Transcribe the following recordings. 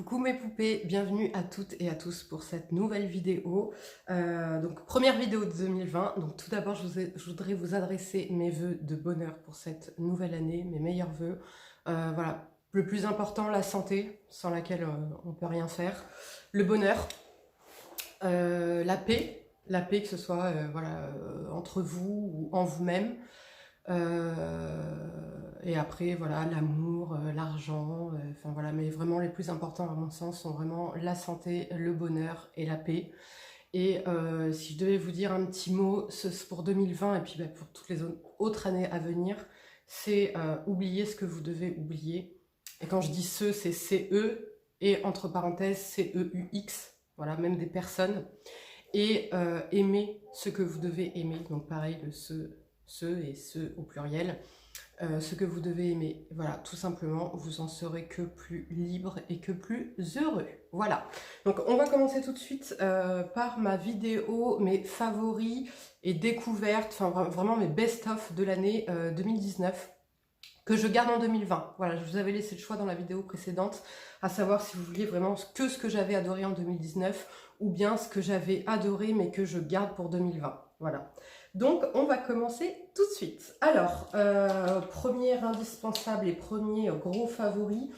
Coucou mes poupées, bienvenue à toutes et à tous pour cette nouvelle vidéo. Donc première vidéo de 2020, donc tout d'abord je voudrais vous adresser mes vœux de bonheur pour cette nouvelle année, mes meilleurs vœux. Voilà, le plus important, la santé, sans laquelle on peut rien faire. Le bonheur, la paix que ce soit entre vous ou en vous-même. Et après voilà l'amour, l'argent, enfin voilà, mais vraiment les plus importants à mon sens sont vraiment la santé, le bonheur et la paix. Et si je devais vous dire un petit mot pour 2020 et puis pour toutes les autres années à venir, c'est oublier ce que vous devez oublier. Et quand je dis ce, c'est CE et entre parenthèses CEUX, voilà, même des personnes. Et aimer ce que vous devez aimer, donc pareil le ce et ce au pluriel. Ce que vous devez aimer. Voilà, tout simplement, vous en serez que plus libre et que plus heureux. Voilà. Donc, on va commencer tout de suite par ma vidéo, mes favoris et découvertes, enfin vraiment mes best-of de l'année 2019 que je garde en 2020. Voilà, je vous avais laissé le choix dans la vidéo précédente, à savoir si vous vouliez vraiment ce que j'avais adoré en 2019 ou bien ce que j'avais adoré mais que je garde pour 2020. Voilà. Donc, on va commencer tout de suite. Alors, premier indispensable et premier gros favori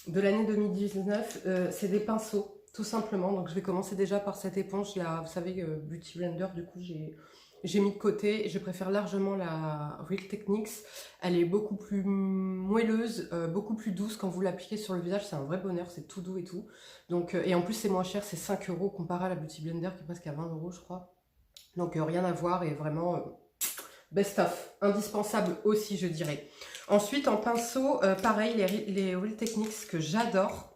de l'année 2019, c'est des pinceaux, tout simplement. Donc, je vais commencer déjà par cette éponge, là, vous savez, Beauty Blender, du coup, j'ai mis de côté. Je préfère largement la Real Techniques. Elle est beaucoup plus moelleuse, beaucoup plus douce quand vous l'appliquez sur le visage. C'est un vrai bonheur, c'est tout doux et tout. Donc, et en plus, c'est moins cher, c'est 5 € comparé à la Beauty Blender qui est presque à 20 € je crois. Donc rien à voir et vraiment best of, indispensable aussi je dirais. Ensuite en pinceau, pareil les Real Techniques que j'adore.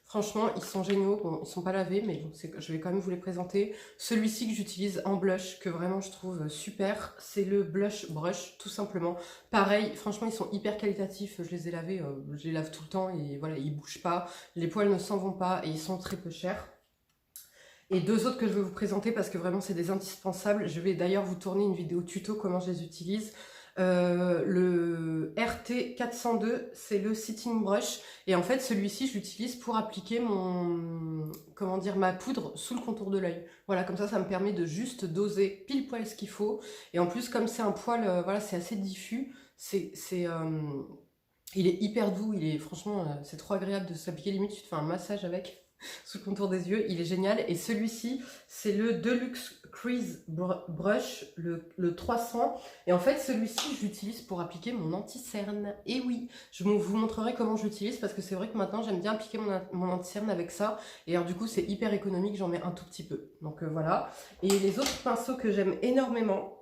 Franchement ils sont géniaux, bon ils sont pas lavés mais bon, je vais quand même vous les présenter. Celui-ci que j'utilise en blush que vraiment je trouve super, c'est le Blush Brush tout simplement. Pareil, franchement ils sont hyper qualitatifs, je les ai lavés, je les lave tout le temps et voilà ils bougent pas, les poils ne s'en vont pas et ils sont très peu chers. Et deux autres que je vais vous présenter parce que vraiment c'est des indispensables. Je vais d'ailleurs vous tourner une vidéo tuto comment je les utilise. Le RT 402, c'est le Setting Brush. Et en fait, celui-ci, je l'utilise pour appliquer ma poudre sous le contour de l'œil. Voilà, comme ça me permet de juste doser pile poil ce qu'il faut. Et en plus, comme c'est un poil, voilà, c'est assez diffus, il est hyper doux, franchement, c'est trop agréable de s'appliquer, limite tu te fais un massage avec sous le contour des yeux, il est génial. Et celui-ci, c'est le Deluxe Crease Brush, le 300. Et en fait, celui-ci, je l'utilise pour appliquer mon anti-cerne. Et oui, je vous montrerai comment je l'utilise parce que c'est vrai que maintenant, j'aime bien appliquer mon anti-cerne avec ça. Et alors du coup, c'est hyper économique, j'en mets un tout petit peu. Donc voilà. Et les autres pinceaux que j'aime énormément,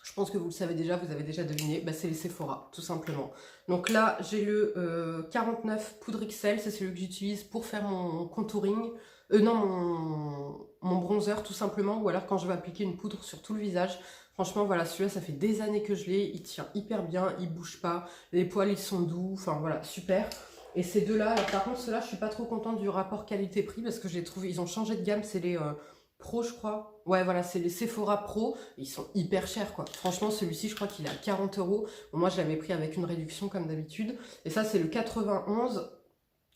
je pense que vous le savez déjà, vous avez déjà deviné, bah c'est les Sephora, tout simplement. Donc là, j'ai le 49 Poudre XL, c'est celui que j'utilise pour faire mon contouring, mon bronzer tout simplement, ou alors quand je vais appliquer une poudre sur tout le visage. Franchement, voilà, celui-là, ça fait des années que je l'ai, il tient hyper bien, il bouge pas, les poils, ils sont doux, enfin voilà, super. Et ces deux-là, par contre, ceux-là, je suis pas trop contente du rapport qualité-prix parce que j'ai trouvé, ils ont changé de gamme, c'est les... Pro je crois, ouais voilà c'est les Sephora Pro, ils sont hyper chers quoi, franchement celui-ci je crois qu'il est à 40 €, bon, moi je l'avais pris avec une réduction comme d'habitude, et ça c'est le 91,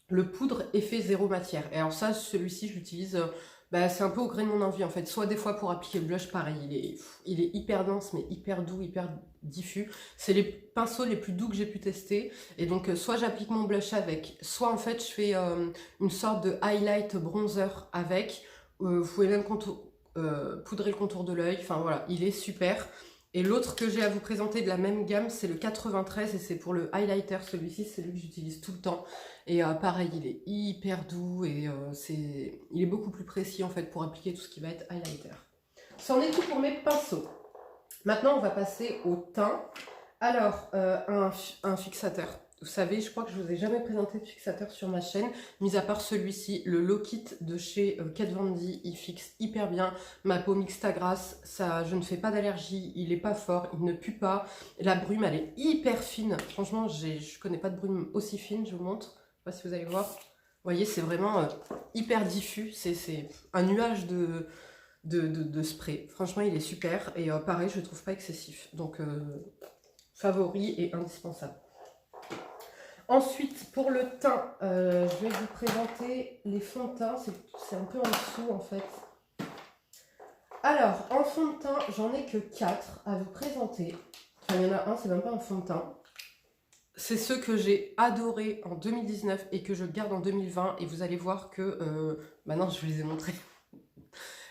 le poudre effet zéro matière, et alors ça celui-ci je l'utilise, c'est un peu au gré de mon envie en fait, soit des fois pour appliquer le blush pareil, il est hyper dense mais hyper doux, hyper diffus, c'est les pinceaux les plus doux que j'ai pu tester, et donc soit j'applique mon blush avec, soit en fait je fais une sorte de highlight bronzer avec. Vous pouvez même poudrer le contour de l'œil, enfin voilà, il est super. Et l'autre que j'ai à vous présenter de la même gamme, c'est le 93 et c'est pour le highlighter. Celui-ci, c'est celui que j'utilise tout le temps. Et pareil, il est hyper doux et il est beaucoup plus précis en fait pour appliquer tout ce qui va être highlighter. C'en est tout pour mes pinceaux. Maintenant, on va passer au teint. Alors, un fixateur. Vous savez, je crois que je vous ai jamais présenté de fixateur sur ma chaîne, mis à part celui-ci, le Low Kit de chez Kat Von D. Il fixe hyper bien ma peau mixte à grasse, ça, je ne fais pas d'allergie, il est pas fort, il ne pue pas. La brume, elle est hyper fine. Franchement, je connais pas de brume aussi fine, je vous montre. Je sais pas si vous allez voir. Vous voyez, c'est vraiment hyper diffus. C'est un nuage de spray. Franchement, il est super. Et pareil, je le trouve pas excessif. Donc, favori et indispensable. Ensuite, pour le teint, je vais vous présenter les fonds de teint. C'est un peu en dessous, en fait. Alors, en fond de teint, j'en ai que 4 à vous présenter. Enfin, il y en a un, c'est même pas un fond de teint. C'est ceux que j'ai adorés en 2019 et que je garde en 2020. Et vous allez voir que... maintenant, je vous les ai montrés.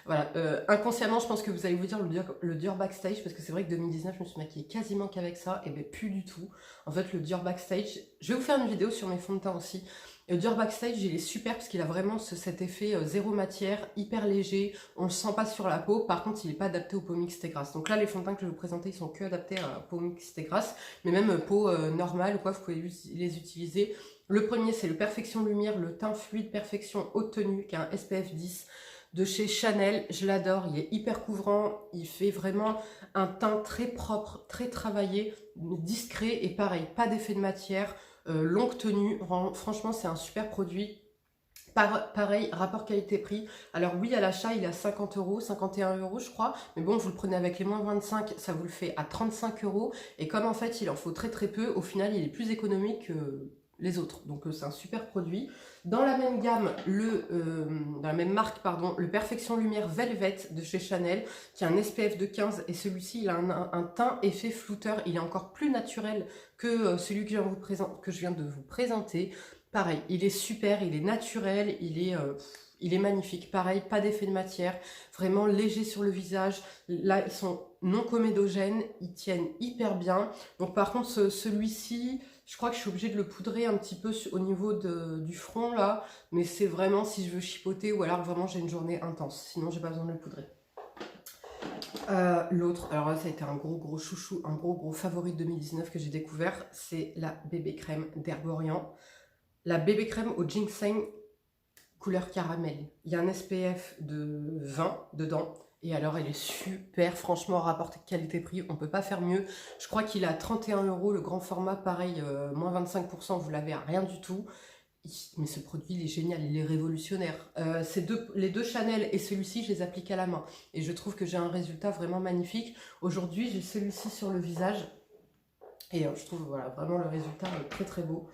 Voilà, inconsciemment, je pense que vous allez vous dire le Dior Backstage, parce que c'est vrai que 2019, je me suis maquillée quasiment qu'avec ça, et bien plus du tout. En fait, le Dior Backstage, je vais vous faire une vidéo sur mes fonds de teint aussi. Le Dior Backstage, il est super parce qu'il a vraiment cet effet zéro matière, hyper léger, on le sent pas sur la peau, par contre, il n'est pas adapté aux peaux mixtes et grasses. Donc là, les fonds de teint que je vais vous présenter, ils sont que adaptés à peau mixte et grasse, mais même peau normale ou quoi, vous pouvez les utiliser. Le premier, c'est le Perfection Lumière, le teint fluide Perfection haute tenue, qui a un SPF 10. De chez Chanel, je l'adore, il est hyper couvrant, il fait vraiment un teint très propre, très travaillé, discret et pareil, pas d'effet de matière, longue tenue, franchement c'est un super produit. Pareil, rapport qualité-prix, alors oui à l'achat il est à 50 €, 51 € je crois, mais bon vous le prenez avec les moins 25, ça vous le fait à 35 € et comme en fait il en faut très très peu, au final il est plus économique que les autres, donc c'est un super produit. Dans la même gamme, dans la même marque, pardon, le Perfection Lumière Velvet de chez Chanel, qui a un SPF de 15, et celui-ci, il a un teint effet flouteur, il est encore plus naturel que celui que je viens de vous présenter. Pareil, il est super, il est naturel, il est magnifique. Pareil, pas d'effet de matière, vraiment léger sur le visage. Là, ils sont non comédogènes, ils tiennent hyper bien. Donc par contre, celui-ci... Je crois que je suis obligée de le poudrer un petit peu au niveau du front là, mais c'est vraiment si je veux chipoter ou alors vraiment j'ai une journée intense, sinon j'ai pas besoin de le poudrer. L'autre, alors là ça a été un gros chouchou, un gros favori de 2019 que j'ai découvert, c'est la bébé crème d'Herborian. La bébé crème au ginseng couleur caramel. Il y a un SPF de 20 dedans. Et alors elle est super, franchement rapport qualité-prix, on peut pas faire mieux. Je crois qu'il est à 31 € le grand format, pareil, moins 25%, vous l'avez à rien du tout. Mais ce produit il est génial, il est révolutionnaire. Les deux Chanel et celui-ci je les applique à la main. Et je trouve que j'ai un résultat vraiment magnifique. Aujourd'hui j'ai celui-ci sur le visage. Et je trouve voilà, vraiment le résultat est très beau.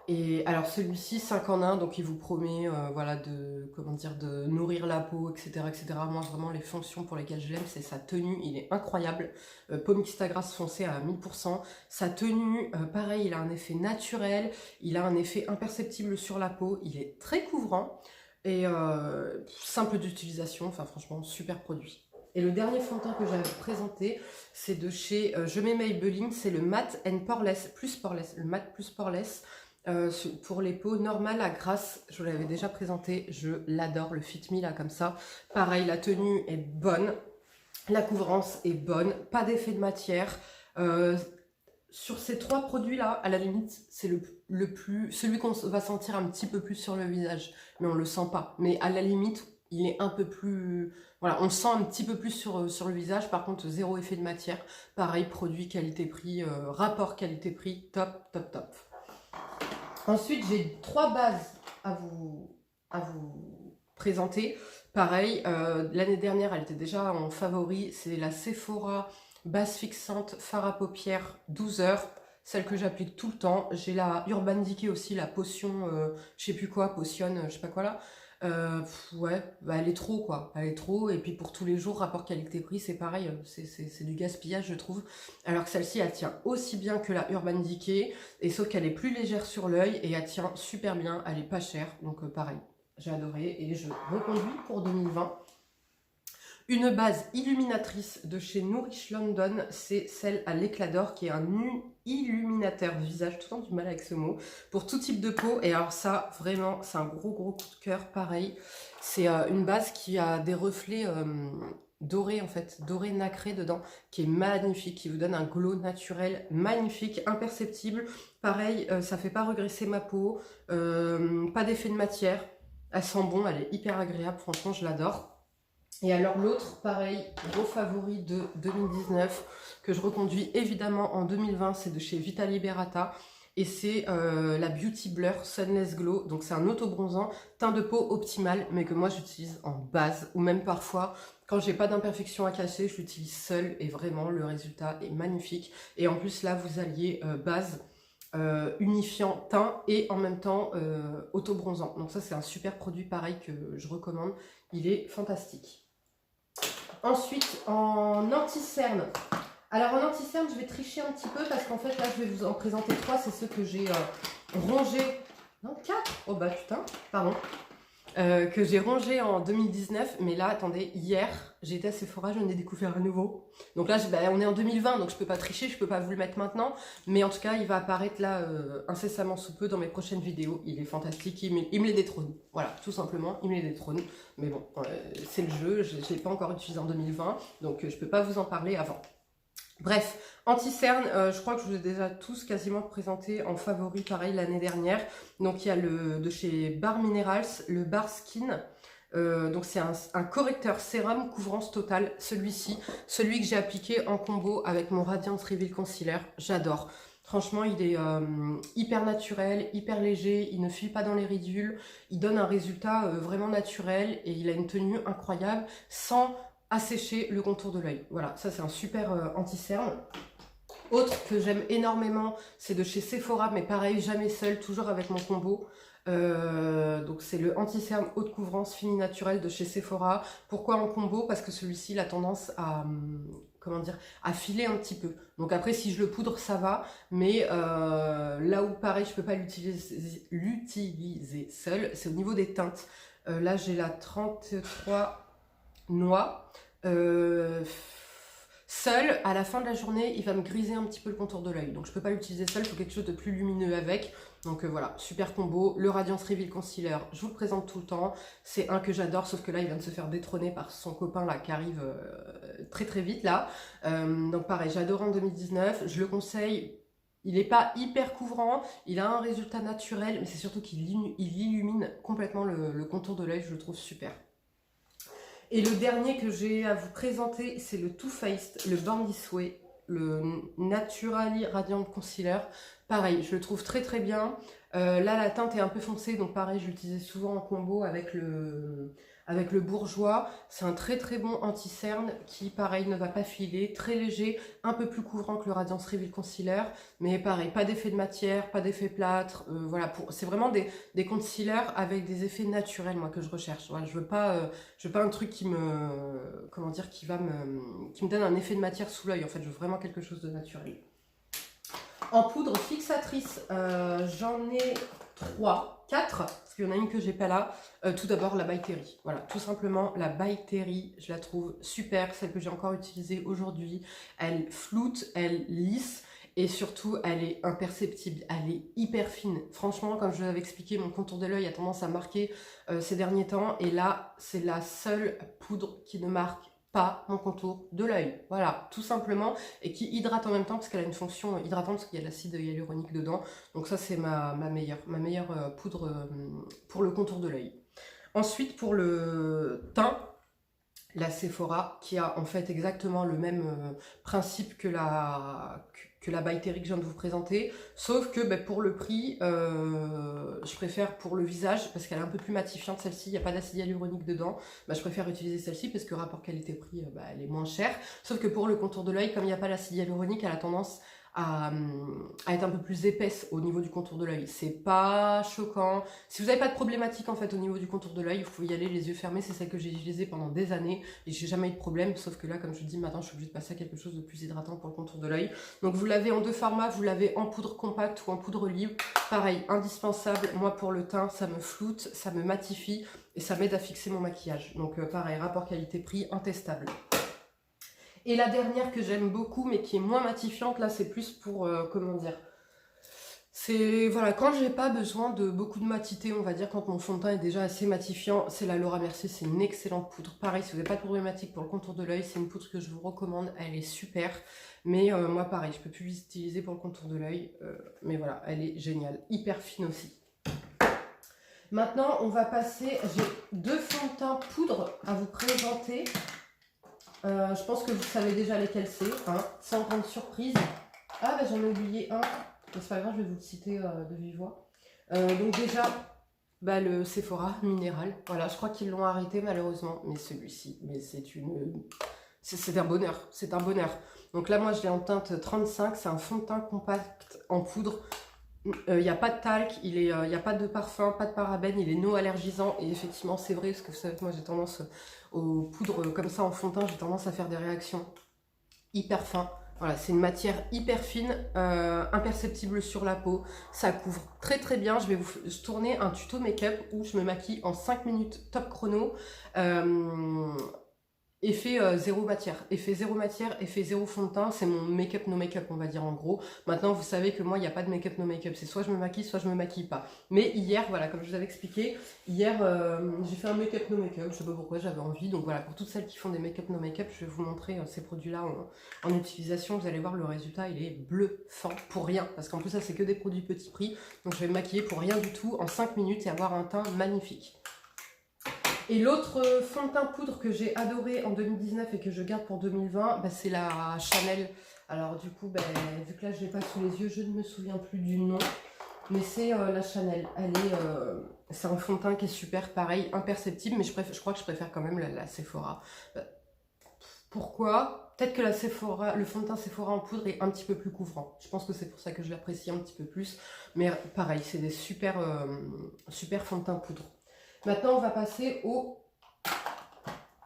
Et alors celui-ci 5 en 1, donc il vous promet voilà, de nourrir la peau, etc., etc. Moi vraiment les fonctions pour lesquelles je l'aime, c'est sa tenue, il est incroyable. Peau mixte à grasse foncée à 1000%. Sa tenue, pareil, il a un effet naturel, il a un effet imperceptible sur la peau, il est très couvrant et simple d'utilisation, enfin franchement super produit. Et le dernier fond de teint que j'avais présenté, c'est de chez Je mets Maybelline, c'est le Matte and Poreless, le Matte plus Poreless. Pour les peaux normales à grasse, je vous l'avais déjà présenté, je l'adore, le Fit Me là comme ça. Pareil, la tenue est bonne, la couvrance est bonne, pas d'effet de matière. Sur ces trois produits là, à la limite, c'est celui qu'on va sentir un petit peu plus sur le visage, mais on le sent pas. Mais à la limite, il est un peu plus... Voilà, on le sent un petit peu plus sur le visage, par contre, zéro effet de matière. Pareil, produit qualité-prix, rapport qualité-prix, top. Ensuite, j'ai 3 bases à vous présenter. Pareil, l'année dernière, elle était déjà en favori. C'est la Sephora base fixante fard à paupières 12 heures. Celle que j'applique tout le temps. J'ai la Urban Decay aussi, la potion, je sais plus quoi, potion, je sais pas quoi là. Ouais, bah elle est trop quoi, elle est trop, et puis pour tous les jours, rapport qualité-prix, c'est pareil, c'est du gaspillage je trouve, alors que celle-ci elle tient aussi bien que la Urban Decay, et sauf qu'elle est plus légère sur l'œil, et elle tient super bien, elle est pas chère, donc pareil, j'ai adoré, et je reconduis pour 2020. Une base illuminatrice de chez Nourish London, c'est celle à l'éclat d'or qui est un illuminateur visage, tout le temps du mal avec ce mot, pour tout type de peau. Et alors ça, vraiment, c'est un gros coup de cœur, pareil. C'est une base qui a des reflets dorés en fait, dorés nacrés dedans, qui est magnifique, qui vous donne un glow naturel magnifique, imperceptible. Pareil, ça fait pas regresser ma peau, pas d'effet de matière. Elle sent bon, elle est hyper agréable, franchement, je l'adore. Et alors l'autre, pareil, gros favori de 2019, que je reconduis évidemment en 2020, c'est de chez Vita Liberata. Et c'est la Beauty Blur Sunless Glow. Donc c'est un auto-bronzant, teint de peau optimal, mais que moi j'utilise en base. Ou même parfois, quand j'ai pas d'imperfection à cacher, je l'utilise seule. Et vraiment, le résultat est magnifique. Et en plus là, vous alliez base unifiant teint et en même temps auto-bronzant. Donc ça c'est un super produit pareil que je recommande, il est fantastique. Ensuite en anti-cerne, alors en anti-cerne je vais tricher un petit peu parce qu'en fait là je vais vous en présenter 3, c'est ceux que j'ai rongés, non 4, oh bah putain, pardon. Que j'ai rangé en 2019, mais là, attendez, hier, j'étais à Sephora, je venais de découvrir un nouveau. Donc là, on est en 2020, donc je peux pas tricher, je peux pas vous le mettre maintenant, mais en tout cas, il va apparaître là incessamment sous peu dans mes prochaines vidéos. Il est fantastique, il me les détrône. Voilà, tout simplement, il me les détrône. Mais bon, c'est le jeu, je l'ai pas encore utilisé en 2020, donc je peux pas vous en parler avant. Bref, anti-cerne, je crois que je vous ai déjà tous quasiment présenté en favori, pareil, l'année dernière. Donc il y a de chez Bare Minerals, le Bare Skin. Donc c'est un correcteur sérum couvrance totale, celui-ci. Celui que j'ai appliqué en combo avec mon Radiance Reveal Concealer, j'adore. Franchement, il est hyper naturel, hyper léger, il ne fuit pas dans les ridules. Il donne un résultat vraiment naturel et il a une tenue incroyable sans assécher le contour de l'œil. Voilà, ça c'est un super anti-cerne. Autre que j'aime énormément, c'est de chez Sephora, mais pareil, jamais seul, toujours avec mon combo. Donc c'est le anti-cerne haute couvrance fini naturel de chez Sephora. Pourquoi en combo? Parce que celui-ci il a tendance à, comment dire, à filer un petit peu. Donc après si je le poudre ça va, mais là où pareil je peux pas l'utiliser seul, c'est au niveau des teintes. Là j'ai la 33 noix. Seul, à la fin de la journée, il va me griser un petit peu le contour de l'œil. Donc je peux pas l'utiliser seul, il faut quelque chose de plus lumineux avec. Donc voilà, super combo. Le Radiance Reveal Concealer, je vous le présente tout le temps. C'est un que j'adore, sauf que là, il vient de se faire détrôner par son copain là qui arrive très très vite là. Donc pareil, j'adore en 2019. Je le conseille. Il n'est pas hyper couvrant, il a un résultat naturel, mais c'est surtout qu'il illumine complètement le contour de l'œil, je le trouve super. Et le dernier que j'ai à vous présenter, c'est le Too Faced, le Born This Way, le Naturally Radiant Concealer. Pareil, je le trouve très très bien. Là, la teinte est un peu foncée, donc pareil, je l'utilisais souvent en combo avec le Bourjois. C'est un très très bon anti-cerne qui, pareil, ne va pas filer, très léger, un peu plus couvrant que le Radiance Reveal Concealer, mais pareil, pas d'effet de matière, pas d'effet plâtre. Voilà, c'est vraiment des concealers avec des effets naturels, moi, que je recherche. Voilà, je veux pas un truc qui me, comment dire, qui me donne un effet de matière sous l'œil. En fait, je veux vraiment quelque chose de naturel. En poudre fixatrice, j'en ai 4, parce qu'il y en a une que j'ai pas là. Tout d'abord la By Terry. Voilà, tout simplement la By Terry, je la trouve super, celle que j'ai encore utilisée aujourd'hui. Elle floute, elle lisse. Et surtout, elle est imperceptible, elle est hyper fine. Franchement, comme je vous l'avais expliqué, mon contour de l'œil a tendance à marquer ces derniers temps. Et là, c'est la seule poudre qui ne marque pas mon contour de l'œil. Voilà, tout simplement. Et qui hydrate en même temps, parce qu'elle a une fonction hydratante, parce qu'il y a de l'acide hyaluronique dedans. Donc ça, c'est ma meilleure poudre pour le contour de l'œil. Ensuite, pour le teint, la Sephora, qui a en fait exactement le même principe que la By Terry que je viens de vous présenter, sauf que pour le prix, je préfère pour le visage, parce qu'elle est un peu plus matifiante celle-ci, il n'y a pas d'acide hyaluronique dedans, je préfère utiliser celle-ci parce que rapport qualité-prix, elle est moins chère, sauf que pour le contour de l'œil, comme il n'y a pas l'acide hyaluronique, elle a tendance à être un peu plus épaisse au niveau du contour de l'œil. C'est pas choquant. Si vous n'avez pas de problématique en fait au niveau du contour de l'œil, vous pouvez y aller les yeux fermés. C'est celle que j'ai utilisée pendant des années et j'ai jamais eu de problème. Sauf que là, comme je vous dis, maintenant je suis obligée de passer à quelque chose de plus hydratant pour le contour de l'œil. Donc vous l'avez en 2 formats, vous l'avez en poudre compacte ou en poudre libre. Pareil, indispensable. Moi pour le teint, ça me floute, ça me matifie et ça m'aide à fixer mon maquillage. Donc pareil, rapport qualité-prix intestable. Et la dernière que j'aime beaucoup, mais qui est moins matifiante, là c'est plus pour, comment dire, c'est, voilà, quand j'ai pas besoin de beaucoup de matité, on va dire, quand mon fond de teint est déjà assez matifiant, c'est la Laura Mercier, c'est une excellente poudre. Pareil, si vous n'avez pas de problématique pour le contour de l'œil, c'est une poudre que je vous recommande, elle est super. Mais moi pareil, je peux plus l'utiliser pour le contour de l'œil, mais voilà, elle est géniale, hyper fine aussi. Maintenant, on va passer, j'ai 2 fonds de teint poudre à vous présenter. Je pense que vous savez déjà lesquels c'est, hein, sans grande surprise. Ah j'en ai oublié un, mais c'est pas grave, je vais vous le citer de vive voix. Donc déjà, le Sephora minéral, voilà, je crois qu'ils l'ont arrêté malheureusement, mais celui-ci, mais c'est un bonheur, c'est un bonheur. Donc là moi je l'ai en teinte 35, c'est un fond de teint compact en poudre. il n'y a pas de talc, il n'y a pas de parfum, pas de parabènes, il est non allergisant. Et effectivement, c'est vrai, parce que vous savez que moi j'ai tendance aux poudres comme ça en fond de teint, j'ai tendance à faire des réactions hyper fines. Voilà, c'est une matière hyper fine, imperceptible sur la peau. Ça couvre très très bien. Je vais vous tourner un tuto make-up où je me maquille en 5 minutes top chrono. Effet zéro matière, effet zéro fond de teint, c'est mon make-up no make-up on va dire en gros. Maintenant vous savez que moi il n'y a pas de make-up no make-up, c'est soit je me maquille, soit je me maquille pas. Mais hier, voilà, comme je vous avais expliqué, hier j'ai fait un make-up no make-up, je sais pas pourquoi j'avais envie. Donc voilà, pour toutes celles qui font des make-up no make-up, je vais vous montrer ces produits-là en utilisation. Vous allez voir, le résultat il est bluffant pour rien, parce qu'en plus ça c'est que des produits petit prix. Donc je vais me maquiller pour rien du tout en 5 minutes et avoir un teint magnifique. Et l'autre fond de teint poudre que j'ai adoré en 2019 et que je garde pour 2020, bah, c'est la Chanel. Alors du coup, bah, vu que là je l'ai pas sous les yeux, je ne me souviens plus du nom. Mais c'est la Chanel. C'est un fond de teint qui est super, pareil, imperceptible. Mais je crois que je préfère quand même la Sephora. Pourquoi? Peut-être que le fond de teint Sephora en poudre est un petit peu plus couvrant. Je pense que c'est pour ça que je l'apprécie un petit peu plus. Mais pareil, c'est des super, super fonds de teint poudre. Maintenant, on va passer au...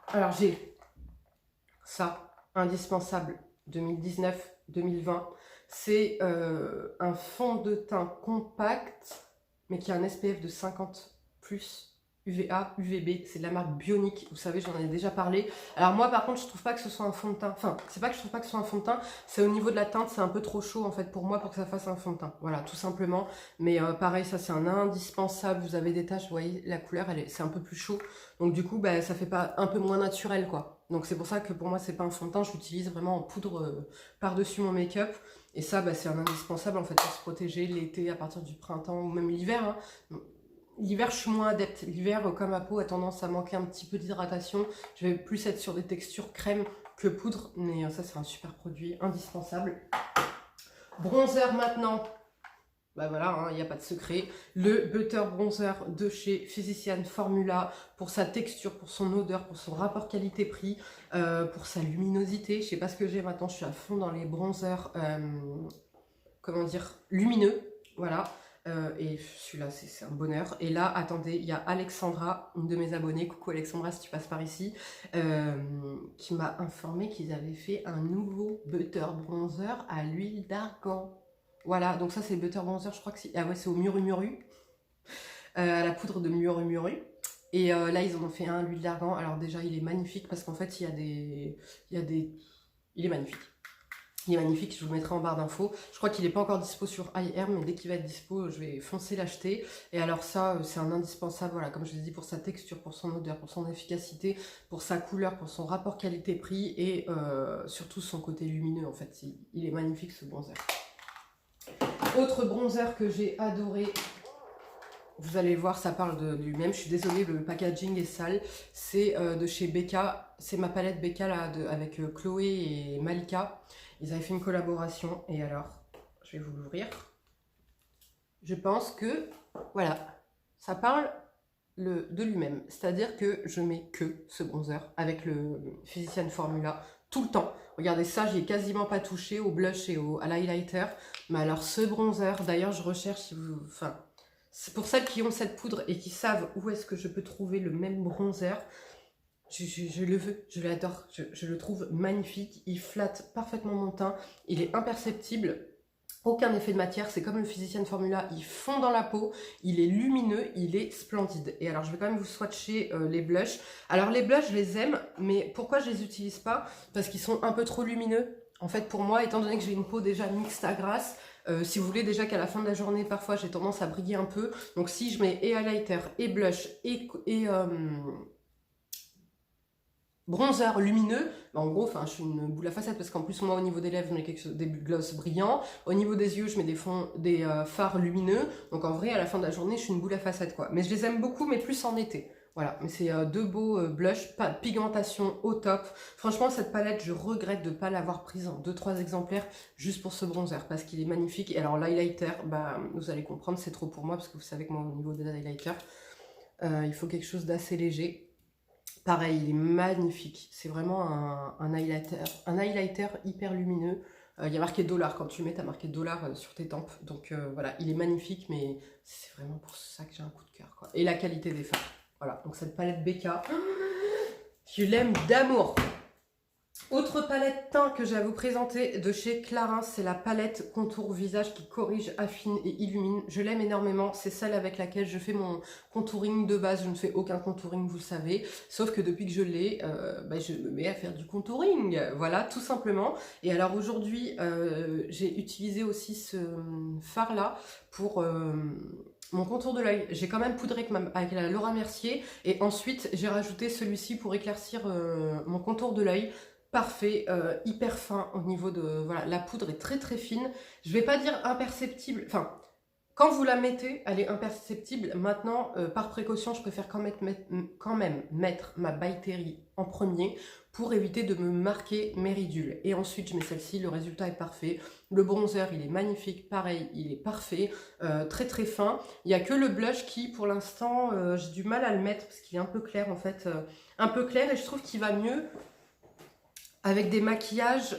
Alors, j'ai ça, indispensable, 2019-2020. C'est un fond de teint compact, mais qui a un SPF de 50+, UVA, UVB. C'est de la marque Bionic. Vous savez, j'en ai déjà parlé. Alors moi, par contre, je trouve pas que ce soit un fond de teint. Enfin, c'est pas que je trouve pas que ce soit un fond de teint. C'est au niveau de la teinte, c'est un peu trop chaud, en fait, pour moi, pour que ça fasse un fond de teint. Voilà, tout simplement. Mais pareil, ça, c'est un indispensable. Vous avez des taches, vous voyez, la couleur, c'est un peu plus chaud. Donc, du coup, bah, ça fait pas un peu moins naturel, quoi. Donc, c'est pour ça que pour moi, c'est pas un fond de teint. Je l'utilise vraiment en poudre par-dessus mon make-up. Et ça, bah, c'est un indispensable, en fait, pour se protéger l'été, à partir du printemps, ou même l'hiver, hein. L'hiver, je suis moins adepte. L'hiver, comme ma peau a tendance à manquer un petit peu d'hydratation, je vais plus être sur des textures crème que poudre. Mais ça, c'est un super produit, indispensable. Bronzer maintenant. Bah voilà, il n'y a pas de secret. Le Butter Bronzer de chez Physician Formula, pour sa texture, pour son odeur, pour son rapport qualité-prix, pour sa luminosité. Je sais pas ce que j'ai maintenant, je suis à fond dans les bronzers, comment dire, lumineux. Voilà. Et celui-là, c'est un bonheur. Et là, attendez, il y a Alexandra, une de mes abonnées, coucou Alexandra si tu passes par ici, qui m'a informé qu'ils avaient fait un nouveau butter bronzer à l'huile d'argan. Voilà, donc ça c'est le butter bronzer, je crois que c'est... Ah ouais, c'est au Muru Muru, à la poudre de Muru Muru. Et là, ils en ont fait un à l'huile d'argan. Alors déjà, il est magnifique parce qu'en fait, il y a des... Il est magnifique. Il est magnifique, je vous le mettrai en barre d'infos. Je crois qu'il n'est pas encore dispo sur iHair, mais dès qu'il va être dispo, je vais foncer l'acheter. Et alors ça, c'est un indispensable, voilà, comme je vous ai dit, pour sa texture, pour son odeur, pour son efficacité, pour sa couleur, pour son rapport qualité-prix et surtout son côté lumineux, en fait. Il est magnifique ce bronzer. Autre bronzer que j'ai adoré, vous allez voir, ça parle de lui-même. Je suis désolée, le packaging est sale. C'est de chez Becca. C'est ma palette Becca là, avec Chloé et Malika. Ils avaient fait une collaboration. Et alors, je vais vous l'ouvrir. Je pense que, voilà, ça parle de lui-même. C'est-à-dire que je mets que ce bronzer avec le Physician Formula tout le temps. Regardez ça, j'y ai quasiment pas touché au blush et à l'highlighter. Mais alors ce bronzer, d'ailleurs je recherche si vous... Enfin, c'est pour celles qui ont cette poudre et qui savent où est-ce que je peux trouver le même bronzer. Je le veux, je l'adore, je le trouve magnifique. Il flatte parfaitement mon teint, il est imperceptible. Aucun effet de matière, c'est comme le Physician Formula, il fond dans la peau, il est lumineux, il est splendide. Et alors je vais quand même vous swatcher les blushs. Alors les blushs, je les aime, mais pourquoi je les utilise pas? Parce qu'ils sont un peu trop lumineux. En fait pour moi, étant donné que j'ai une peau déjà mixte à grasse, si vous voulez déjà qu'à la fin de la journée, parfois j'ai tendance à briller un peu. Donc si je mets et highlighter, et blush, et bronzer lumineux, bah en gros, je suis une boule à facettes parce qu'en plus moi au niveau des lèvres je mets des gloss brillants, au niveau des yeux je mets des fards lumineux, donc en vrai à la fin de la journée je suis une boule à facettes quoi. Mais je les aime beaucoup, mais plus en été. Voilà, mais c'est deux beaux blushs, pas de pigmentation au top. Franchement cette palette je regrette de ne pas l'avoir prise en 2-3 exemplaires juste pour ce bronzer parce qu'il est magnifique. Et alors l'highlighter, bah vous allez comprendre, c'est trop pour moi parce que vous savez que moi au niveau des highlighters, il faut quelque chose d'assez léger. Pareil, il est magnifique. C'est vraiment un highlighter hyper lumineux. Il y a marqué dollar, quand tu mets, tu as marqué dollar sur tes tempes. Donc voilà, il est magnifique, mais c'est vraiment pour ça que j'ai un coup de cœur, quoi. Et la qualité des fards. Voilà, donc cette palette BK, je l'aime d'amour. Autre palette teint que j'ai à vous présenter de chez Clarins, c'est la palette contour visage qui corrige, affine et illumine. Je l'aime énormément, c'est celle avec laquelle je fais mon contouring de base. Je ne fais aucun contouring, vous le savez, sauf que depuis que je l'ai, je me mets à faire du contouring, voilà, tout simplement. Et alors aujourd'hui, j'ai utilisé aussi ce fard-là pour... mon contour de l'œil, j'ai quand même poudré avec la Laura Mercier et ensuite j'ai rajouté celui-ci pour éclaircir mon contour de l'œil. Parfait, hyper fin au niveau de... Voilà, la poudre est très très fine. Je vais pas dire imperceptible, enfin, quand vous la mettez, elle est imperceptible. Maintenant, par précaution, je préfère quand même mettre ma By Terry en premier pour éviter de me marquer mes ridules. Et ensuite, je mets celle-ci, le résultat est parfait. Le bronzer, il est magnifique, pareil, il est parfait, très très fin. Il n'y a que le blush qui, pour l'instant, j'ai du mal à le mettre parce qu'il est un peu clair en fait. Un peu clair et je trouve qu'il va mieux avec des maquillages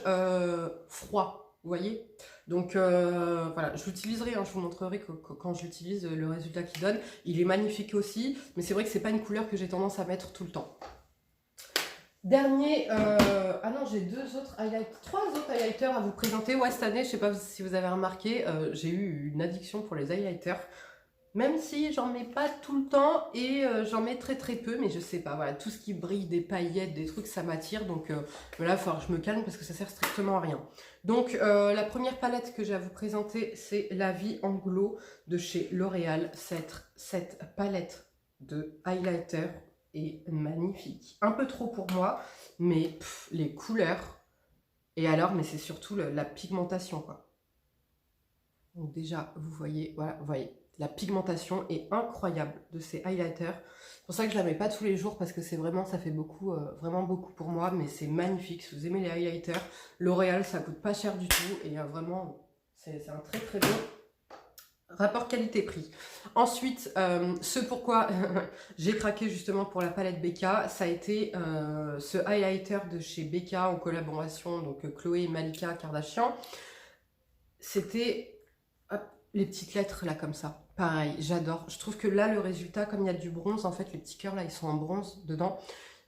froids, vous voyez. Donc voilà, je l'utiliserai, hein, je vous montrerai quand je l'utilise le résultat qu'il donne. Il est magnifique aussi, mais c'est vrai que c'est pas une couleur que j'ai tendance à mettre tout le temps. Dernier, ah non, j'ai trois autres highlighters à vous présenter. Ouais, cette année, je sais pas si vous avez remarqué, j'ai eu une addiction pour les highlighters. Même si j'en mets pas tout le temps et j'en mets très très peu, mais je sais pas, voilà, tout ce qui brille, des paillettes, des trucs, ça m'attire. Donc là, il va falloir que je me calme parce que ça sert strictement à rien. Donc la première palette que j'ai à vous présenter, c'est La Vie en Glow de chez L'Oréal. Cette palette de highlighter est magnifique. Un peu trop pour moi, mais les couleurs, et alors, mais c'est surtout la pigmentation, quoi. Donc déjà, vous voyez, voilà, vous voyez. La pigmentation est incroyable de ces highlighters. C'est pour ça que je la mets pas tous les jours parce que c'est vraiment, ça fait beaucoup, vraiment beaucoup pour moi. Mais c'est magnifique. Si vous aimez les highlighters, L'Oréal, ça coûte pas cher du tout. Et vraiment, c'est un très très bon rapport qualité-prix. Ensuite, ce pourquoi j'ai craqué justement pour la palette BK, ça a été ce highlighter de chez BK en collaboration, donc Chloé et Malika Kardashian. C'était les petites lettres là comme ça. Pareil, j'adore. Je trouve que là, le résultat, comme il y a du bronze, en fait, les petits cœurs là, ils sont en bronze dedans.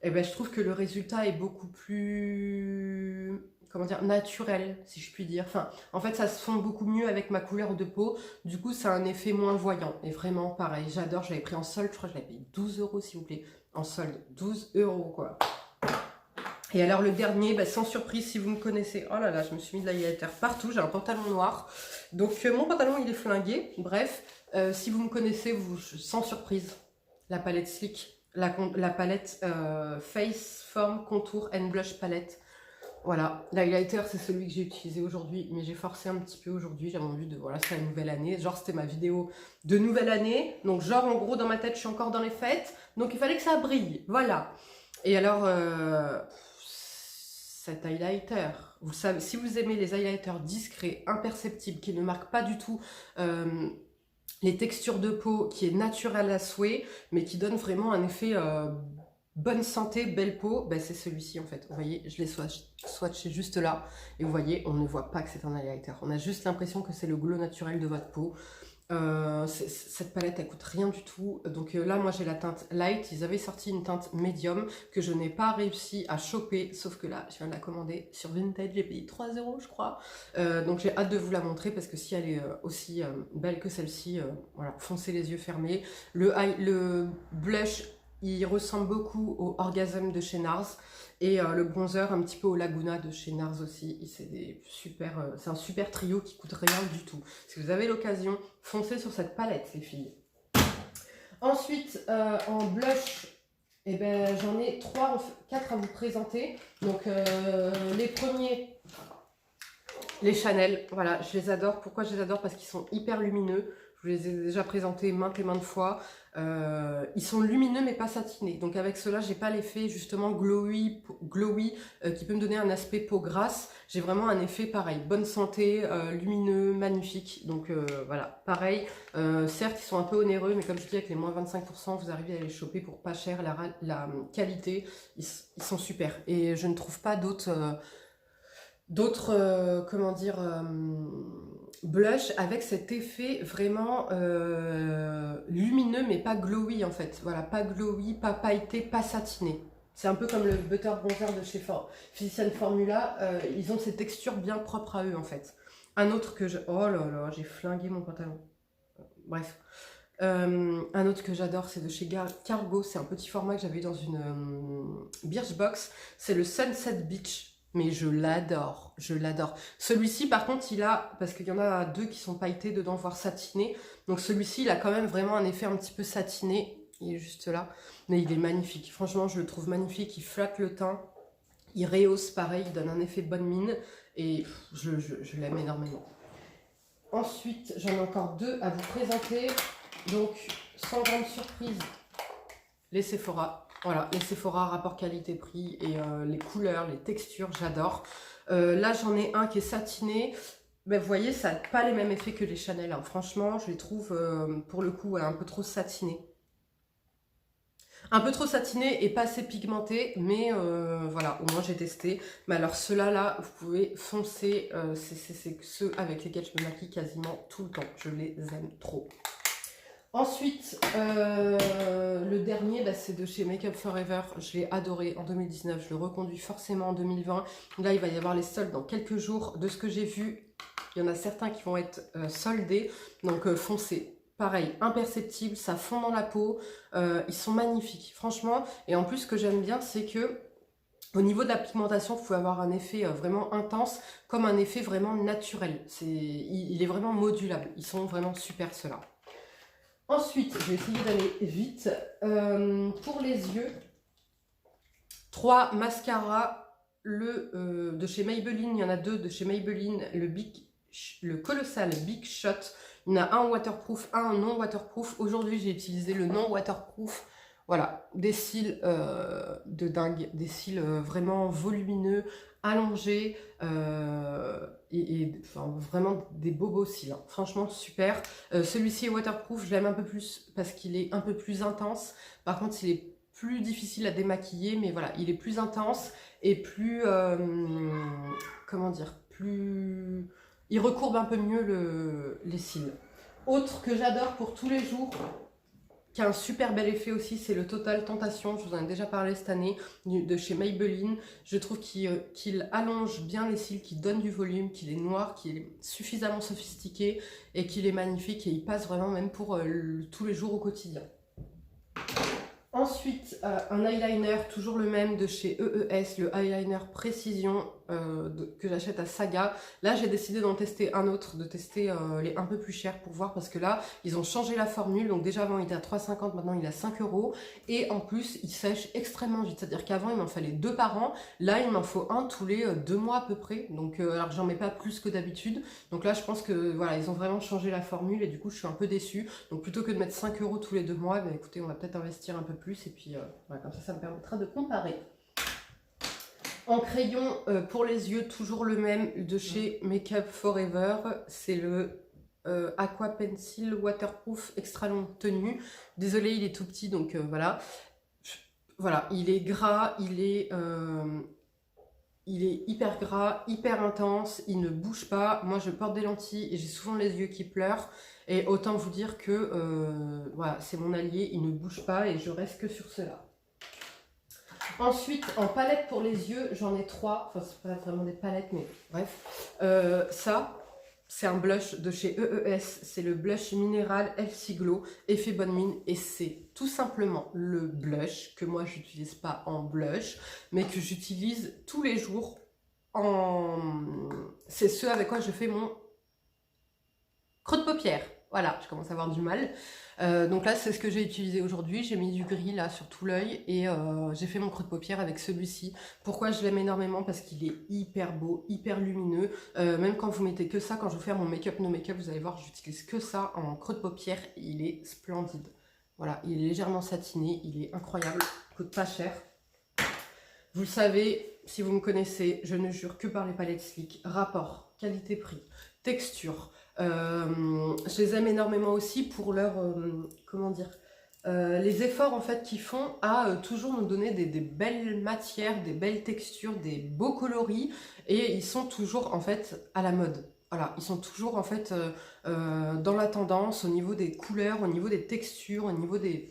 Et ben, je trouve que le résultat est beaucoup plus, comment dire, naturel, si je puis dire. Enfin, en fait, ça se fond beaucoup mieux avec ma couleur de peau. Du coup, ça a un effet moins voyant. Et vraiment, pareil, j'adore. Je l'avais pris en solde, je crois que je l'avais payé 12 €, s'il vous plaît. En solde, 12 €, quoi. Et alors le dernier, bah, sans surprise, si vous me connaissez, oh là là, je me suis mis de l'highlighter partout, j'ai un pantalon noir, donc mon pantalon il est flingué, bref, si vous me connaissez, sans surprise, la palette Sleek, la palette Face, Form, Contour and Blush Palette, voilà, l'highlighter c'est celui que j'ai utilisé aujourd'hui, mais j'ai forcé un petit peu aujourd'hui, j'avais envie de, voilà, c'est la nouvelle année, genre c'était ma vidéo de nouvelle année, donc genre en gros dans ma tête je suis encore dans les fêtes, donc il fallait que ça brille, voilà. Et alors... cet highlighter, vous savez, si vous aimez les highlighters discrets, imperceptibles, qui ne marquent pas du tout les textures de peau, qui est naturel à souhait, mais qui donne vraiment un effet bonne santé, belle peau, ben c'est celui-ci en fait. Vous voyez, je l'ai swatché juste là, et vous voyez, on ne voit pas que c'est un highlighter. On a juste l'impression que c'est le glow naturel de votre peau. Cette palette elle coûte rien du tout, donc là moi j'ai la teinte light, ils avaient sorti une teinte médium que je n'ai pas réussi à choper, sauf que là je viens de la commander sur Vinted, j'ai payé 3 € je crois, donc j'ai hâte de vous la montrer parce que si elle est aussi belle que celle-ci, voilà, foncez les yeux fermés. Le blush il ressemble beaucoup au Orgasm de chez NARS. Et le bronzer un petit peu au Laguna de chez NARS aussi. C'est un super trio qui coûte rien du tout. Si vous avez l'occasion, foncez sur cette palette les filles. Ensuite, en blush, eh ben, j'en ai 4 à vous présenter. Donc les premiers, les Chanel. Voilà, je les adore. Pourquoi je les adore? Parce qu'ils sont hyper lumineux. Je vous les ai déjà présentés maintes et maintes fois. Ils sont lumineux mais pas satinés. Donc avec cela, j'ai pas l'effet justement glowy qui peut me donner un aspect peau grasse. J'ai vraiment un effet pareil, bonne santé, lumineux, magnifique. Donc voilà, pareil. Certes, ils sont un peu onéreux, mais comme je dis, avec les moins 25%, vous arrivez à les choper pour pas cher. La qualité, ils sont super. Et je ne trouve pas d'autres... d'autres, comment dire, blush avec cet effet vraiment lumineux mais pas glowy en fait. Voilà, pas glowy, pas pailleté, pas satiné. C'est un peu comme le butter bronzer de chez Physician Formula. Ils ont ces textures bien propres à eux en fait. Un autre que je... Oh là là, j'ai flingué mon pantalon. Bref. Un autre que j'adore, c'est de chez Cargo. C'est un petit format que j'avais eu dans une Birchbox. C'est le Sunset Beach. Mais je l'adore, je l'adore. Celui-ci, par contre, il a, parce qu'il y en a deux qui sont pailletés dedans, voire satinés. Donc celui-ci, il a quand même vraiment un effet un petit peu satiné. Il est juste là. Mais il est magnifique. Franchement, je le trouve magnifique. Il flatte le teint. Il rehausse, pareil. Il donne un effet bonne mine. Et je l'aime énormément. Ensuite, j'en ai encore deux à vous présenter. Donc, sans grande surprise, les Sephora. Voilà, les Sephora, rapport qualité-prix et les couleurs, les textures, j'adore. Là, j'en ai un qui est satiné. Ben, vous voyez, ça n'a pas les mêmes effets que les Chanel. Hein. Franchement, je les trouve, pour le coup, un peu trop satinés. Un peu trop satiné et pas assez pigmenté, mais voilà, au moins j'ai testé. Mais alors ceux-là, là, vous pouvez foncer, c'est ceux avec lesquels je me maquille quasiment tout le temps. Je les aime trop. Ensuite, le dernier, bah, c'est de chez Make Up Forever. Je l'ai adoré en 2019, je le reconduis forcément en 2020. Là, il va y avoir les soldes dans quelques jours. De ce que j'ai vu, il y en a certains qui vont être soldés, donc foncez. Pareil, imperceptible, ça fond dans la peau, ils sont magnifiques, franchement. Et en plus, ce que j'aime bien, c'est que au niveau de la pigmentation, vous pouvez avoir un effet vraiment intense, comme un effet vraiment naturel. Il est vraiment modulable, ils sont vraiment super ceux-là. Ensuite, je vais essayer d'aller vite. Pour les yeux, 3 mascaras, de chez Maybelline, il y en a 2 de chez Maybelline, le colossal Big Shot. Il y en a un waterproof, un non waterproof. Aujourd'hui, j'ai utilisé le non waterproof. Voilà, des cils de dingue, des cils vraiment volumineux, allongés, enfin, vraiment des beaux cils. Hein. Franchement, super. Celui-ci est waterproof, je l'aime un peu plus parce qu'il est un peu plus intense. Par contre, il est plus difficile à démaquiller, mais voilà, il est plus intense et plus, comment dire, plus... Il recourbe un peu mieux les cils. Autre que j'adore pour tous les jours, qui a un super bel effet aussi, c'est le Total Tentation. Je vous en ai déjà parlé cette année, de chez Maybelline. Je trouve qu'il allonge bien les cils, qu'il donne du volume, qu'il est noir, qu'il est suffisamment sophistiqué et qu'il est magnifique. Et il passe vraiment même pour tous les jours au quotidien. Ensuite, un eyeliner, toujours le même de chez EES, le eyeliner Précision que j'achète à Saga. Là, j'ai décidé d'en tester un autre, de tester les un peu plus chers pour voir parce que là, ils ont changé la formule. Donc déjà, avant, il était à 3,50, maintenant, il est à 5 €. Et en plus, il sèche extrêmement vite. C'est-à-dire qu'avant, il m'en fallait 2 par an. Là, il m'en faut un tous les 2 mois à peu près. Donc, alors j'en mets pas plus que d'habitude. Donc là, je pense que voilà, ils ont vraiment changé la formule et du coup, je suis un peu déçue. Donc plutôt que de mettre 5 € tous les 2 mois, bah, écoutez, on va peut-être investir un peu plus et puis voilà, comme ça me permettra de comparer. En crayon pour les yeux, toujours le même de chez Make Up Forever, c'est le Aqua Pencil Waterproof Extra Longue Tenue. Désolée, il est tout petit, donc voilà. Voilà, il est gras, il est hyper gras, hyper intense, il ne bouge pas. Moi, je porte des lentilles et j'ai souvent les yeux qui pleurent. Et autant vous dire que voilà, c'est mon allié, il ne bouge pas et je reste que sur cela. Ensuite, en palette pour les yeux, j'en ai 3. Enfin, c'est pas vraiment des palettes, mais bref. Ça, c'est un blush de chez EES. C'est le blush minéral Elfie Glow, effet bonne mine. Et c'est tout simplement le blush que moi, j'utilise pas en blush, mais que j'utilise tous les jours. C'est ce avec quoi je fais mon creux de paupière. Voilà, je commence à avoir du mal. Donc là, c'est ce que j'ai utilisé aujourd'hui. J'ai mis du gris là sur tout l'œil et j'ai fait mon creux de paupière avec celui-ci. Pourquoi je l'aime énormément? Parce qu'il est hyper beau, hyper lumineux. Même quand vous mettez que ça, quand je vais faire mon make-up, no make-up, vous allez voir, j'utilise que ça en creux de paupière. Il est splendide. Voilà, il est légèrement satiné, il est incroyable, il coûte pas cher. Vous le savez, si vous me connaissez, je ne jure que par les palettes Sleek. Rapport, qualité-prix, texture. Je les aime énormément aussi pour leur, comment dire, les efforts en fait qu'ils font à toujours nous donner des belles matières, des belles textures, des beaux coloris, et ils sont toujours en fait à la mode. Voilà, ils sont toujours en fait dans la tendance au niveau des couleurs, au niveau des textures, au niveau des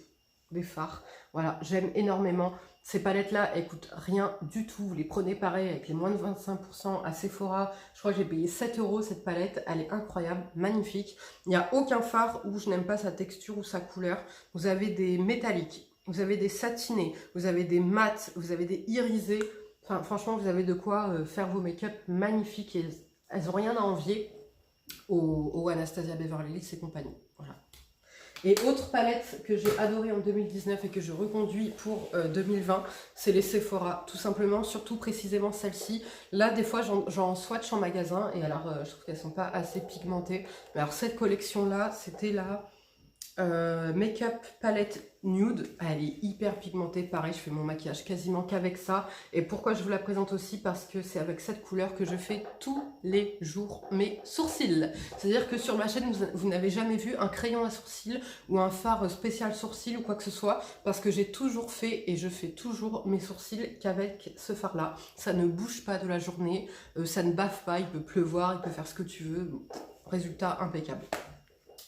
fards. Voilà, j'aime énormément. Ces palettes-là, elles coûtent rien du tout. Vous les prenez pareil avec les moins de 25% à Sephora. Je crois que j'ai payé 7 € cette palette. Elle est incroyable, magnifique. Il n'y a aucun fard où je n'aime pas sa texture ou sa couleur. Vous avez des métalliques, vous avez des satinés, vous avez des mats, vous avez des irisés. Enfin, franchement, vous avez de quoi faire vos make-up magnifiques. Et elles n'ont rien à envier au Anastasia Beverly Hills et compagnie. Voilà. Et autre palette que j'ai adorée en 2019 et que je reconduis pour 2020, c'est les Sephora, tout simplement, surtout précisément celle-ci. Là, des fois, j'en swatch en magasin, et alors, je trouve qu'elles sont pas assez pigmentées. Mais alors, cette collection-là, c'était la Make-up palette nude. Elle est hyper pigmentée, pareil, je fais mon maquillage quasiment qu'avec ça. Et pourquoi je vous la présente aussi? Parce que c'est avec cette couleur que je fais tous les jours mes sourcils. C'est-à-dire que sur ma chaîne, vous n'avez jamais vu un crayon à sourcils ou un fard spécial sourcils ou quoi que ce soit, parce que j'ai toujours fait et je fais toujours mes sourcils qu'avec ce fard-là. Ça ne bouge pas de la journée, ça ne baffe pas, il peut pleuvoir, il peut faire ce que tu veux. Résultat impeccable.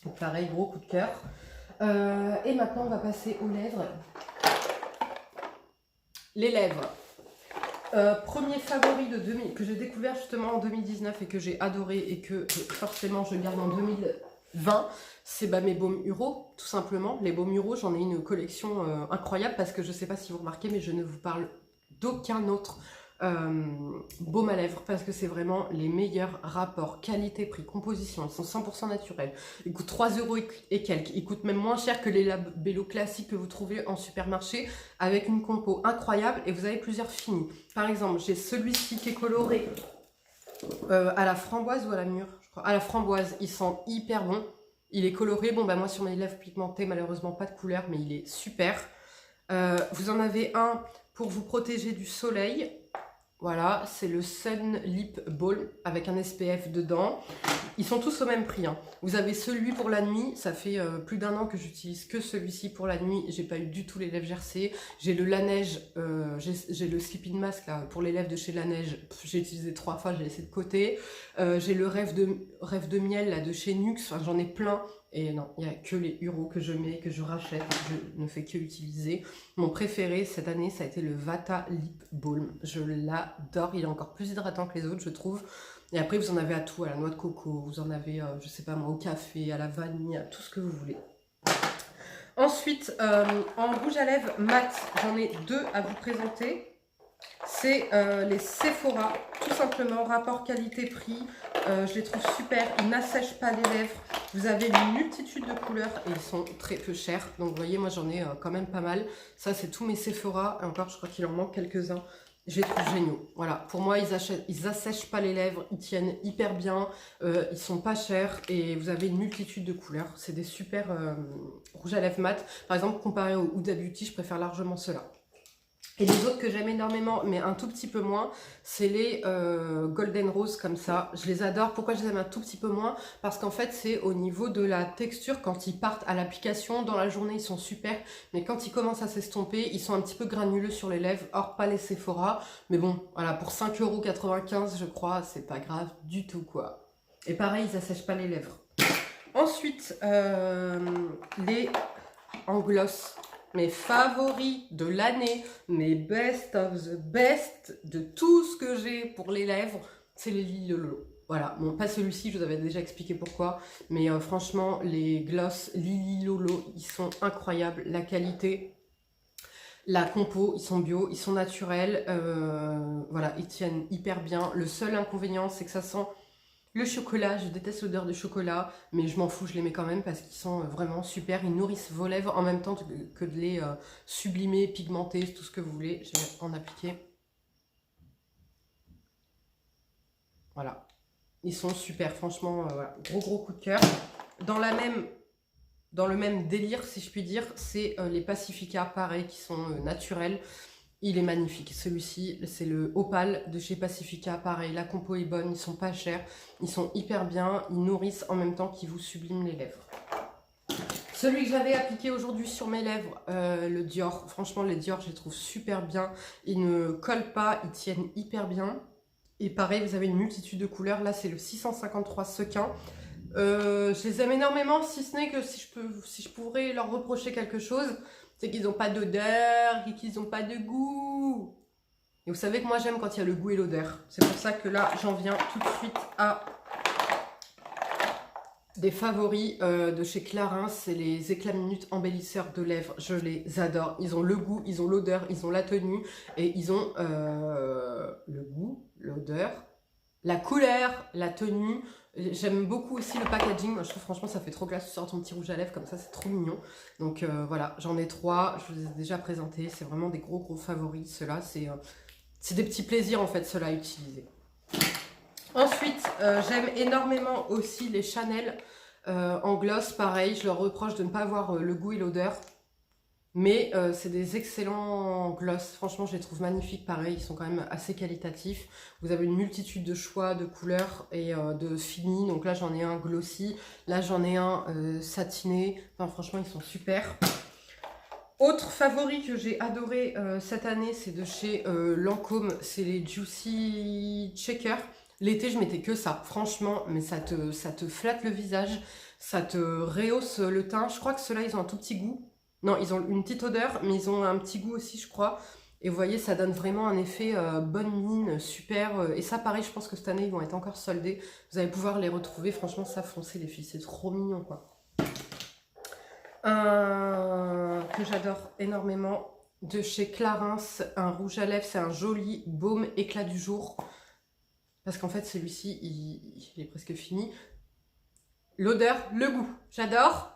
Donc pareil, gros coup de cœur. Et maintenant, on va passer aux lèvres. Les lèvres. Premier favori que j'ai découvert justement en 2019 et que j'ai adoré et que forcément je garde en 2020, c'est mes baumes Uro, tout simplement. Les baumes Uro, j'en ai une collection incroyable parce que je ne sais pas si vous remarquez, mais je ne vous parle d'aucun autre baume à lèvres parce que c'est vraiment les meilleurs rapports qualité-prix, composition. Ils sont 100% naturels, ils coûtent 3 € et quelques, ils coûtent même moins cher que les labello classiques que vous trouvez en supermarché, avec une compo incroyable. Et vous avez plusieurs finis. Par exemple, j'ai celui-ci qui est coloré à la framboise ou à la mûre, je crois. À la framboise, il sent hyper bon, il est coloré. Bon moi sur mes lèvres pigmentées, malheureusement pas de couleur, mais il est super. Vous en avez un pour vous protéger du soleil. Voilà, c'est le Sun Lip Balm avec un SPF dedans. Ils sont tous au même prix. Hein. Vous avez celui pour la nuit, ça fait plus d'1 an que j'utilise que celui-ci pour la nuit. J'ai pas eu du tout les lèvres gercées. J'ai le Laneige, j'ai le Sleeping Mask là, pour les lèvres de chez Laneige. J'ai utilisé 3 fois, j'ai laissé de côté. J'ai le rêve de miel là, de chez Nuxe, enfin, j'en ai plein. Et non, il n'y a que les Uro que je mets, que je rachète, je ne fais que utiliser. Mon préféré cette année, ça a été le Vata Lip Balm. Je l'adore, il est encore plus hydratant que les autres, je trouve. Et après, vous en avez à tout, à la noix de coco, vous en avez, je sais pas moi, au café, à la vanille, à tout ce que vous voulez. Ensuite, en rouge à lèvres mat, j'en ai 2 à vous présenter. C'est les Sephora, tout simplement, rapport qualité-prix. Je les trouve super, ils n'assèchent pas les lèvres. Vous avez une multitude de couleurs et ils sont très peu chers. Donc vous voyez, moi j'en ai quand même pas mal. Ça c'est tous mes Sephora. Et encore, je crois qu'il en manque quelques-uns. Je les trouve géniaux. Voilà, pour moi ils assèchent pas les lèvres, ils tiennent hyper bien, ils sont pas chers et vous avez une multitude de couleurs. C'est des super rouges à lèvres mat. Par exemple, comparé au Huda Beauty, je préfère largement ceux-là. Et les autres que j'aime énormément, mais un tout petit peu moins, c'est les Golden Rose comme ça. Je les adore. Pourquoi je les aime un tout petit peu moins? Parce qu'en fait, c'est au niveau de la texture. Quand ils partent à l'application, dans la journée, ils sont super. Mais quand ils commencent à s'estomper, ils sont un petit peu granuleux sur les lèvres. Or, pas les Sephora. Mais bon, voilà, pour 5,95 € je crois, c'est pas grave du tout, quoi. Et pareil, ils assèchent pas les lèvres. Ensuite, les en gloss. Mes favoris de l'année, mes best of the best de tout ce que j'ai pour les lèvres, c'est les Lily Lolo. Voilà, bon, pas celui-ci, je vous avais déjà expliqué pourquoi, mais franchement, les gloss Lily Lolo, ils sont incroyables, la qualité, la compo, ils sont bio, ils sont naturels, voilà, ils tiennent hyper bien. Le seul inconvénient, c'est que ça sent le chocolat. Je déteste l'odeur de chocolat, mais je m'en fous, je les mets quand même parce qu'ils sont vraiment super. Ils nourrissent vos lèvres en même temps que de les sublimer, pigmenter, tout ce que vous voulez. Je vais en appliquer. Voilà. Ils sont super, franchement, voilà. Gros coup de cœur. Dans le même délire, si je puis dire, c'est les Pacifica, pareil, qui sont naturels. Il est magnifique, celui-ci, c'est le Opal de chez Pacifica, pareil, la compo est bonne, ils sont pas chers, ils sont hyper bien, ils nourrissent en même temps qu'ils vous subliment les lèvres. Celui que j'avais appliqué aujourd'hui sur mes lèvres, le Dior. Franchement, les Dior, je les trouve super bien. Ils ne collent pas, ils tiennent hyper bien. Et pareil, vous avez une multitude de couleurs. Là, c'est le 653 sequin. Je les aime énormément, si ce n'est que si je pourrais leur reprocher quelque chose, c'est qu'ils n'ont pas d'odeur et qu'ils n'ont pas de goût. Et vous savez que moi j'aime quand il y a le goût et l'odeur. C'est pour ça que là j'en viens tout de suite à des favoris de chez Clarins. C'est les éclats minutes embellisseurs de lèvres. Je les adore. Ils ont le goût, ils ont l'odeur, ils ont la tenue et ils ont le goût, l'odeur, la couleur, la tenue. J'aime beaucoup aussi le packaging. Moi, je trouve franchement ça fait trop classe. Tu sors ton petit rouge à lèvres comme ça, c'est trop mignon. Donc voilà, j'en ai 3. Je vous les ai déjà présentés. C'est vraiment des gros favoris. Ceux-là, c'est des petits plaisirs en fait, ceux-là à utiliser. Ensuite, j'aime énormément aussi les Chanel en gloss. Pareil, je leur reproche de ne pas avoir le goût et l'odeur. Mais c'est des excellents gloss. Franchement, je les trouve magnifiques. Pareil, ils sont quand même assez qualitatifs. Vous avez une multitude de choix, de couleurs et de finis. Donc là, j'en ai un glossy. Là, j'en ai un satiné. Enfin, franchement, ils sont super. Autre favori que j'ai adoré cette année, c'est de chez Lancôme. C'est les Juicy Checker. L'été, je mettais que ça. Franchement, mais ça te flatte le visage. Ça te rehausse le teint. Je crois que ceux-là, ils ont un tout petit goût. Non, ils ont une petite odeur, mais ils ont un petit goût aussi, je crois. Et vous voyez, ça donne vraiment un effet bonne mine, super. Et ça, pareil, je pense que cette année, ils vont être encore soldés. Vous allez pouvoir les retrouver. Franchement, ça, foncez les filles. C'est trop mignon, quoi. Un que j'adore énormément, de chez Clarins. Un rouge à lèvres, c'est un joli baume éclat du jour. Parce qu'en fait, celui-ci, il est presque fini. L'odeur, le goût. J'adore.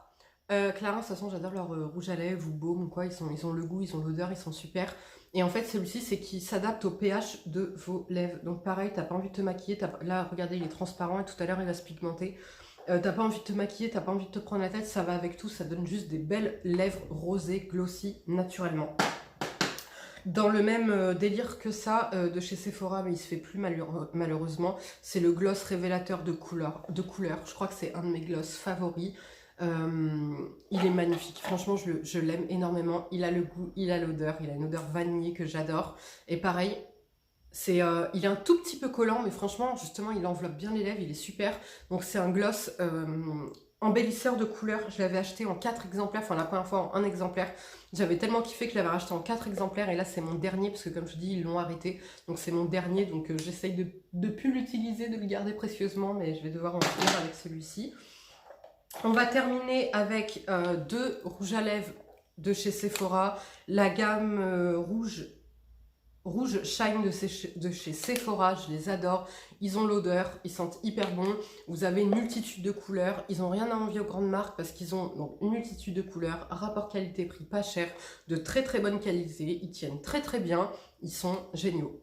Clarins, de toute façon, j'adore leur rouge à lèvres ou baume ou quoi. Ils ont le goût, ils ont l'odeur, ils sont super. Et en fait, celui-ci, c'est qu'il s'adapte au pH de vos lèvres. Donc pareil, t'as pas envie de te maquiller. Là, regardez, il est transparent et tout à l'heure, il va se pigmenter. T'as pas envie de te maquiller, t'as pas envie de te prendre la tête. Ça va avec tout, ça donne juste des belles lèvres rosées, glossy, naturellement. Dans le même délire que ça, de chez Sephora, mais il se fait plus malheureusement, c'est le gloss révélateur de couleur. Je crois que c'est un de mes gloss favoris. Il est magnifique, franchement je l'aime énormément. Il a le goût, il a l'odeur, il a une odeur vanillée que j'adore. Et pareil, il est un tout petit peu collant, mais franchement justement il enveloppe bien les lèvres, il est super. Donc c'est un gloss embellisseur de couleurs. Je l'avais acheté en 4 exemplaires, enfin la première fois en 1 exemplaire. J'avais tellement kiffé que je l'avais racheté en 4 exemplaires et là c'est mon dernier parce que comme je dis ils l'ont arrêté. Donc c'est mon dernier, donc j'essaye de plus l'utiliser, de le garder précieusement, mais je vais devoir en finir avec celui-ci. On va terminer avec 2 rouges à lèvres de chez Sephora. La gamme rouge Shine de chez Sephora, je les adore. Ils ont l'odeur, ils sentent hyper bon. Vous avez une multitude de couleurs. Ils n'ont rien à envier aux grandes marques parce qu'ils ont donc une multitude de couleurs. Rapport qualité-prix pas cher, de très bonne qualité. Ils tiennent très bien. Ils sont géniaux.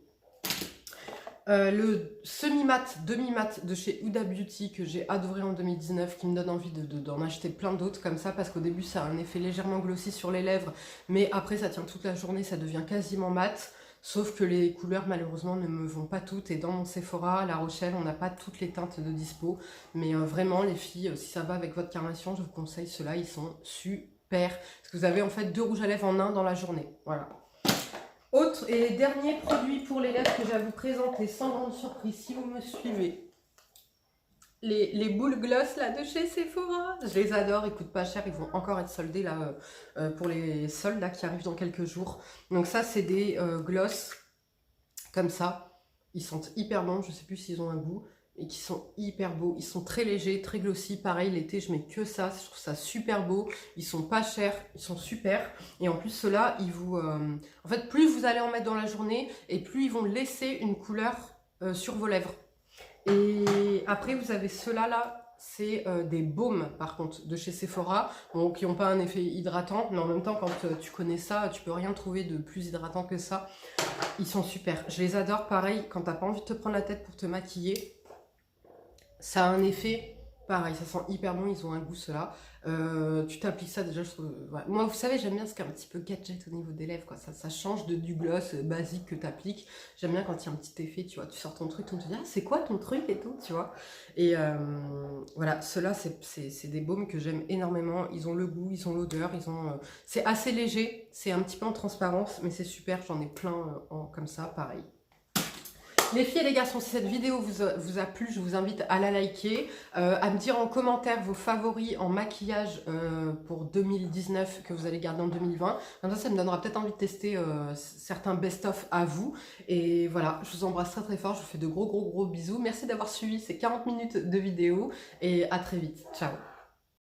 Le semi-mat, demi-mat de chez Huda Beauty que j'ai adoré en 2019, qui me donne envie d'en acheter plein d'autres comme ça, parce qu'au début ça a un effet légèrement glossy sur les lèvres, mais après ça tient toute la journée, ça devient quasiment mat, sauf que les couleurs malheureusement ne me vont pas toutes, et dans mon Sephora, à La Rochelle, on n'a pas toutes les teintes de dispo, mais vraiment les filles, si ça va avec votre carnation, je vous conseille ceux-là, ils sont super, parce que vous avez en fait 2 rouges à lèvres en un dans la journée, voilà. Autre et dernier produit pour les lèvres que j'ai à vous présenter, sans grande surprise, si vous me suivez. Les boules gloss là de chez Sephora, je les adore, ils coûtent pas cher, ils vont encore être soldés là pour les soldes là, qui arrivent dans quelques jours. Donc ça c'est des gloss comme ça, ils sentent hyper bons, je sais plus s'ils ont un goût, et qui sont hyper beaux, ils sont très légers, très glossy, pareil l'été je mets que ça, je trouve ça super beau, ils sont pas chers, ils sont super, et en plus ceux-là, ils vous... en fait, plus vous allez en mettre dans la journée, et plus ils vont laisser une couleur sur vos lèvres. Et après vous avez ceux-là, là, c'est des baumes par contre, de chez Sephora, bon, qui n'ont pas un effet hydratant, mais en même temps quand tu connais ça, tu peux rien trouver de plus hydratant que ça. Ils sont super, je les adore, pareil, quand t'as pas envie de te prendre la tête pour te maquiller, ça a un effet Pareil, ça sent hyper bon, ils ont un goût ceux-là. Tu t'appliques ça déjà, je trouve. Ouais. Moi, vous savez, j'aime bien ce qui est un petit peu gadget au niveau des lèvres, quoi. Ça change du gloss basique que t'appliques. J'aime bien quand il y a un petit effet, tu vois. Tu sors ton truc, on te dit, ah, c'est quoi ton truc et tout, tu vois. Et voilà, ceux-là, c'est des baumes que j'aime énormément. Ils ont le goût, ils ont l'odeur, ils ont. C'est assez léger, c'est un petit peu en transparence, mais c'est super. J'en ai plein comme ça, pareil. Les filles et les garçons, si cette vidéo vous a plu, je vous invite à la liker, à me dire en commentaire vos favoris en maquillage pour 2019 que vous allez garder en 2020. Comme ça me donnera peut-être envie de tester certains best-of à vous. Et voilà, je vous embrasse très très fort, je vous fais de gros bisous. Merci d'avoir suivi ces 40 minutes de vidéo et à très vite. Ciao.